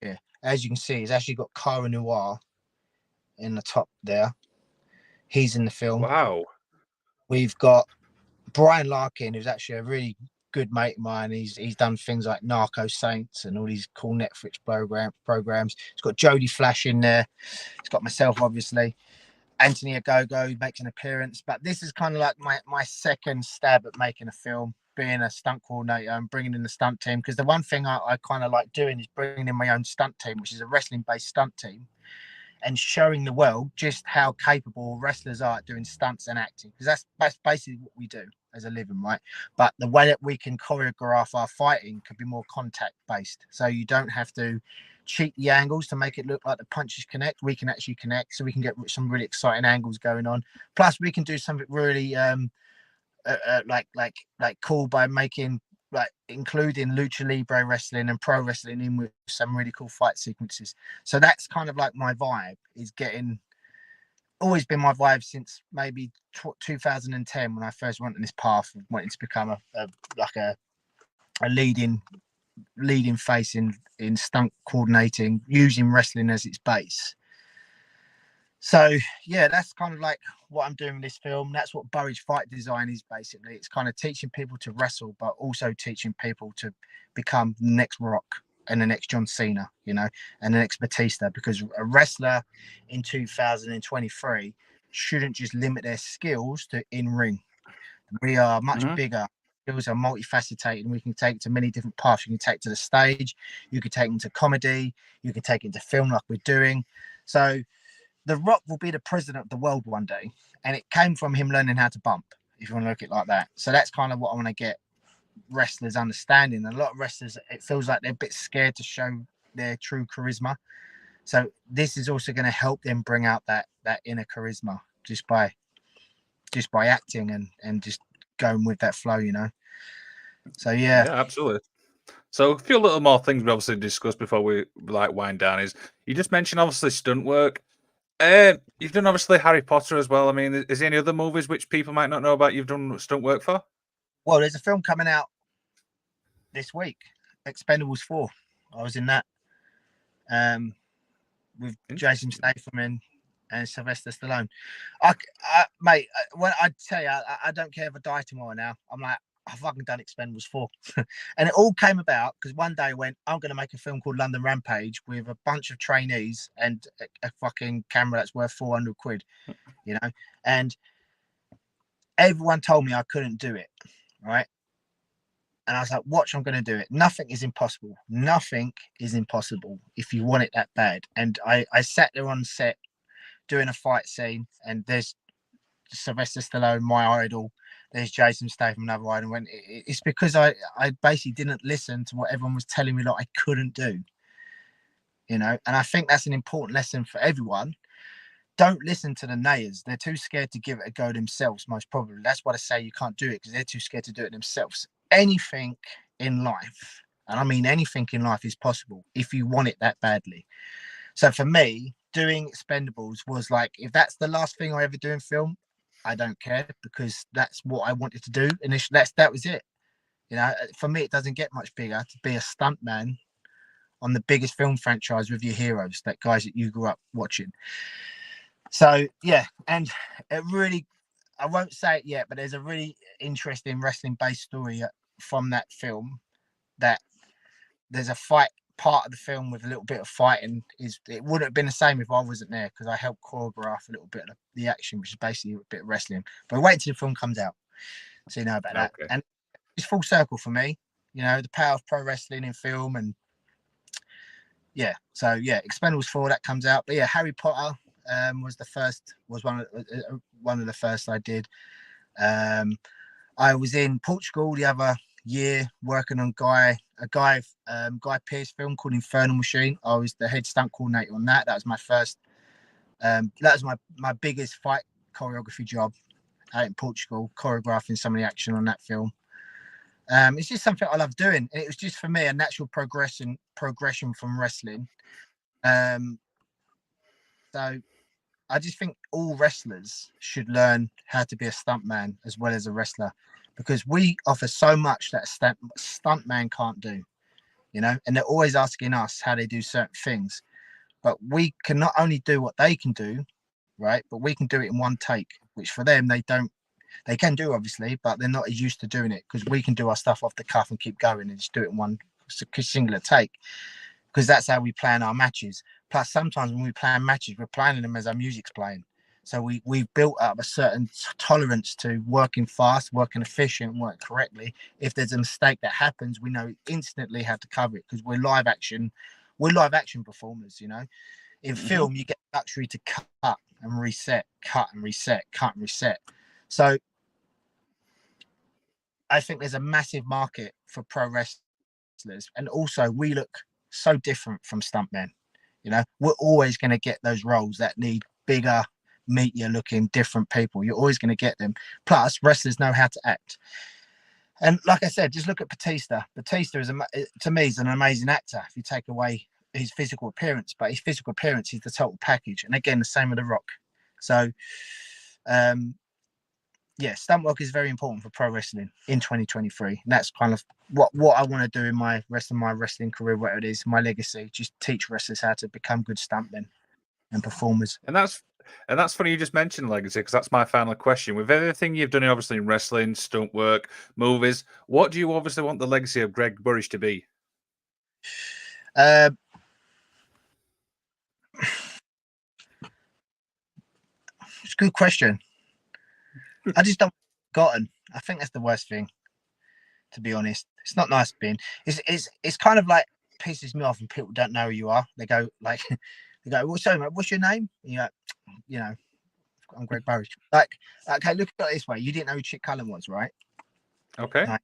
Yeah, as you can see, it's actually got Cara Noir in the top there. He's in the film. wow. We've got Brian Larkin, who's actually a really good mate of mine. He's done things like Narco Saints and all these cool Netflix programs. It's got Jodie Flash in there. It's got myself, obviously. Anthony Agogo makes an appearance, but this is kind of like my second stab at making a film, being a stunt coordinator and bringing in the stunt team. Because the one thing I kind of like doing is bringing in my own stunt team, which is a wrestling-based stunt team, and showing the world just how capable wrestlers are at doing stunts and acting. Because that's basically what we do as a living, right? But the way that we can choreograph our fighting can be more contact-based, so you don't have to cheat the angles to make it look like the punches connect. We can actually connect, so we can get some really exciting angles going on. Plus, we can do something really like cool by making including lucha libre wrestling and pro wrestling in with some really cool fight sequences. So that's kind of like my vibe. Is getting always been my vibe since maybe 2010 when I first went on this path of wanting to become a leading face in stunt coordinating, using wrestling as its base. So yeah, that's kind of like what I'm doing in this film. That's what Burridge fight design is basically. It's kind of teaching people to wrestle, but also teaching people to become the next Rock and the next John Cena, and the next Batista, because a wrestler in 2023 shouldn't just limit their skills to in-ring. We are much bigger. Skills are multifaceted, and we can take it to many different paths. You can take it to the stage, you can take it into comedy, you can take it into film like we're doing. So The Rock will be the president of the world one day, and it came from him learning how to bump, if you want to look at it like that. So that's kind of what I want to get wrestlers understanding. A lot of wrestlers, it feels like they're a bit scared to show their true charisma. So this is also going to help them bring out that inner charisma just by acting and just going with that flow, So yeah. Yeah, absolutely. So a few little more things we obviously discussed before we wind down is you just mentioned obviously stunt work. You've done obviously Harry Potter as well. I mean, is there any other movies which people might not know about you've done stunt work for? Well, there's a film coming out this week, Expendables 4. I was in that with Jason Statham and Sylvester Stallone. Mate, when I tell you, I don't care if I die tomorrow now. I'm like, I've fucking done Expendables 4. And it all came about because one day I went, I'm going to make a film called London Rampage with a bunch of trainees and a fucking camera that's worth 400 quid, and everyone told me I couldn't do it, right? And I was like, watch, I'm going to do it. Nothing is impossible. Nothing is impossible if you want it that bad. And I sat there on set doing a fight scene, and there's Sylvester Stallone, my idol. There's Jason Statham, another idol. And it's because I basically didn't listen to what everyone was telling me that I couldn't do. And I think that's an important lesson for everyone. Don't listen to the nays. They're too scared to give it a go themselves, most probably. That's why I say you can't do it, because they're too scared to do it themselves. Anything in life, and I mean anything in life, is possible if you want it that badly. So for me, doing Expendables was like, if that's the last thing I ever do in film, I don't care, because that's what I wanted to do. And that was it. For me, it doesn't get much bigger to be a stuntman on the biggest film franchise with your heroes, that guys that you grew up watching. So yeah, and it really, I won't say it yet, but there's a really interesting wrestling-based story from that film. That there's a fight part of the film with a little bit of fighting. It wouldn't have been the same if I wasn't there, because I helped choreograph a little bit of the action, which is basically a bit of wrestling. But wait until the film comes out, so you know about that. And it's full circle for me. The power of pro wrestling in film, and yeah. So yeah, Expendables 4 that comes out. But yeah, Harry Potter was one of the first I did. I was in Portugal the other year working on Guy Pearce film called Infernal Machine. I was the head stunt coordinator on that. That was my first. That was my biggest fight choreography job out in Portugal, choreographing some of the action on that film. It's just something I love doing. It was just for me a natural progression from wrestling. So I just think all wrestlers should learn how to be a stuntman as well as a wrestler, because we offer so much that a stuntman can't do, you know, and they're always asking us how they do certain things. But we can not only do what they can do, right, but we can do it in one take, which for them, they can do, obviously, but they're not as used to doing it, because we can do our stuff off the cuff and keep going and just do it in one singular take, because that's how we plan our matches. Plus, sometimes when we plan matches, we're planning them as our music's playing. So we've built up a certain tolerance to working fast, working efficient, work correctly. If there's a mistake that happens, we know instantly how to cover it, because we're live action performers, you know. In film, you get the luxury to cut and reset, cut and reset, cut and reset. So I think there's a massive market for pro wrestlers, and also we look so different from stuntmen. You know, we're always going to get those roles that need bigger, meatier looking, different people. You're always going to get them. Plus, wrestlers know how to act. And like I said, just look at Batista. Batista is, to me, is an amazing actor if you take away his physical appearance, but his physical appearance is the total package. And again, the same with The Rock. So, yeah, stunt work is very important for pro wrestling in 2023. And that's kind of what I want to do in my rest of my wrestling career, whatever it is, my legacy, just teach wrestlers how to become good stuntmen and performers. And that's funny you just mentioned legacy, because that's my final question. With everything you've done, obviously, in wrestling, stunt work, movies, what do you obviously want the legacy of Greg Burridge to be? It's a good question. I just don't forgotten. I think that's the worst thing, to be honest. It's not nice being. It's kind of like pisses me off when people don't know who you are. They go like, well, sorry, mate, what's your name? And you're like, you know, I'm Greg Burridge. Like, okay, look at it this way. You didn't know who Chick Cullen was, right? Okay. Like,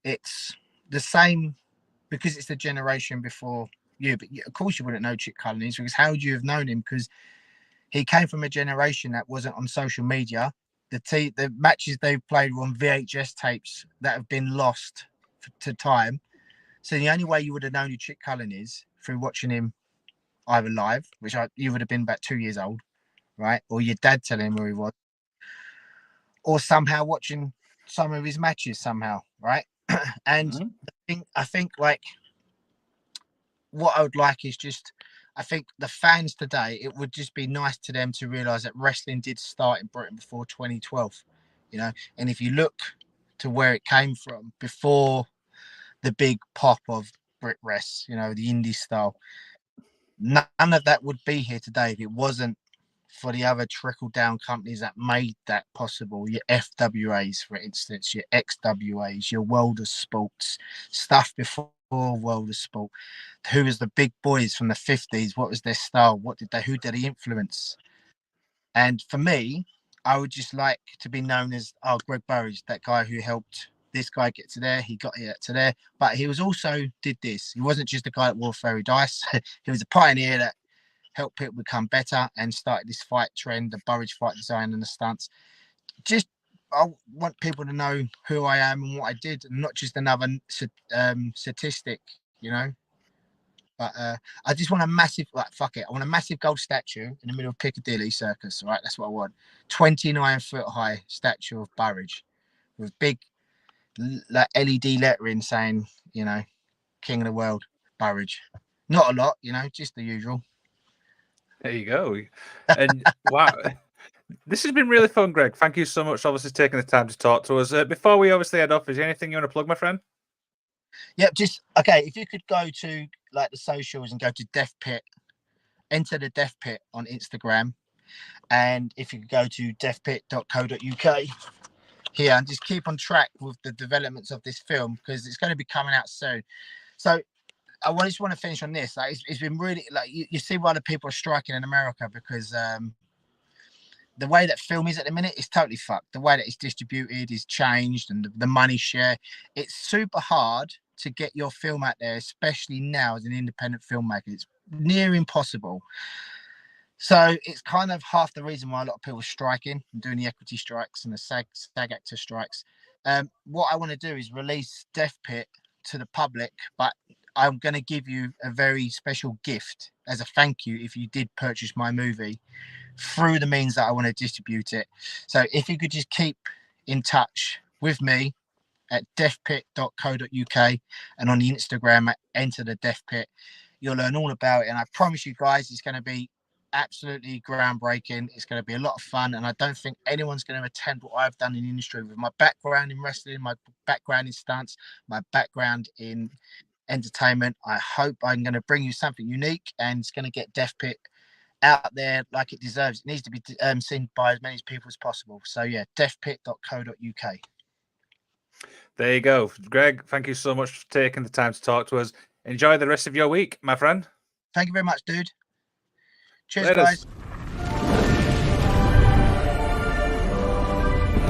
it's the same because it's the generation before you. But of course, you wouldn't know Chick Cullen is, because how would you have known him? Because he came from a generation that wasn't on social media. The matches they've played were on VHS tapes that have been lost to time. So the only way you would have known who Chick Cullen is through watching him either live, which you would have been about 2 years old, right? Or your dad telling him who he was, or somehow watching some of his matches somehow, right? And I think like what I would like is just, I think the fans today, it would just be nice to them to realize that wrestling did start in Britain before 2012, you know. And if you look to where it came from before the big pop of Brit Rest, you know, the indie style, none of that would be here today if it wasn't for the other trickle down companies that made that possible. Your FWAs, for instance, your XWAs, your World of Sports, stuff before World of Sport. Who was the big boys from the 50s? What was their style? Who did they influence? And for me, I would just like to be known as Greg Burridge, that guy who helped this guy get to there. He got here to there, but he was also did this. He wasn't just a guy that wore fairy dice. He was a pioneer that helped people become better and started this fight trend, the Burridge fight design and the stunts. Just, I want people to know who I am and what I did, and not just another statistic, you know. But I just want a massive, like, fuck it, I want a massive gold statue in the middle of Piccadilly Circus, right? That's what I want. 29-foot high statue of Burridge with big like LED lettering saying, you know, King of the World, Burridge. Not a lot, you know, just the usual. There you go. And wow, this has been really fun, Greg. Thank you so much, obviously, taking the time to talk to us. Before we obviously head off, is there anything you want to plug, my friend? Yep, just okay. If you could go to like the socials and go to Death Pit, enter the Death Pit on Instagram, and if you could go to deathpit.co.uk here and just keep on track with the developments of this film, because it's going to be coming out soon. So I just want to finish on this. Like, it's been really, like, you see why the people are striking in America, because the way that film is at the minute is totally fucked. The way that it's distributed is changed, and the money share. It's super hard to get your film out there, especially now as an independent filmmaker. It's near impossible. So it's kind of half the reason why a lot of people are striking and doing the equity strikes and the SAG actor strikes. What I want to do is release Death Pit to the public, but I'm going to give you a very special gift as a thank you if you did purchase my movie through the means that I want to distribute it. So if you could just keep in touch with me at deathpit.co.uk and on the Instagram at Enter the Death Pit. You'll learn all about it, and I promise you guys, it's going to be absolutely groundbreaking. It's going to be a lot of fun, and I don't think anyone's going to attempt what I've done in the industry with my background in wrestling, my background in stunts, my background in entertainment. I hope I'm going to bring you something unique, and it's going to get Death Pit out there like it deserves. It needs to be seen by as many people as possible. So yeah, deathpit.co.uk. There you go. Greg, thank you so much for taking the time to talk to us. Enjoy the rest of your week, my friend. Thank you very much, dude. Cheers, Later. guys.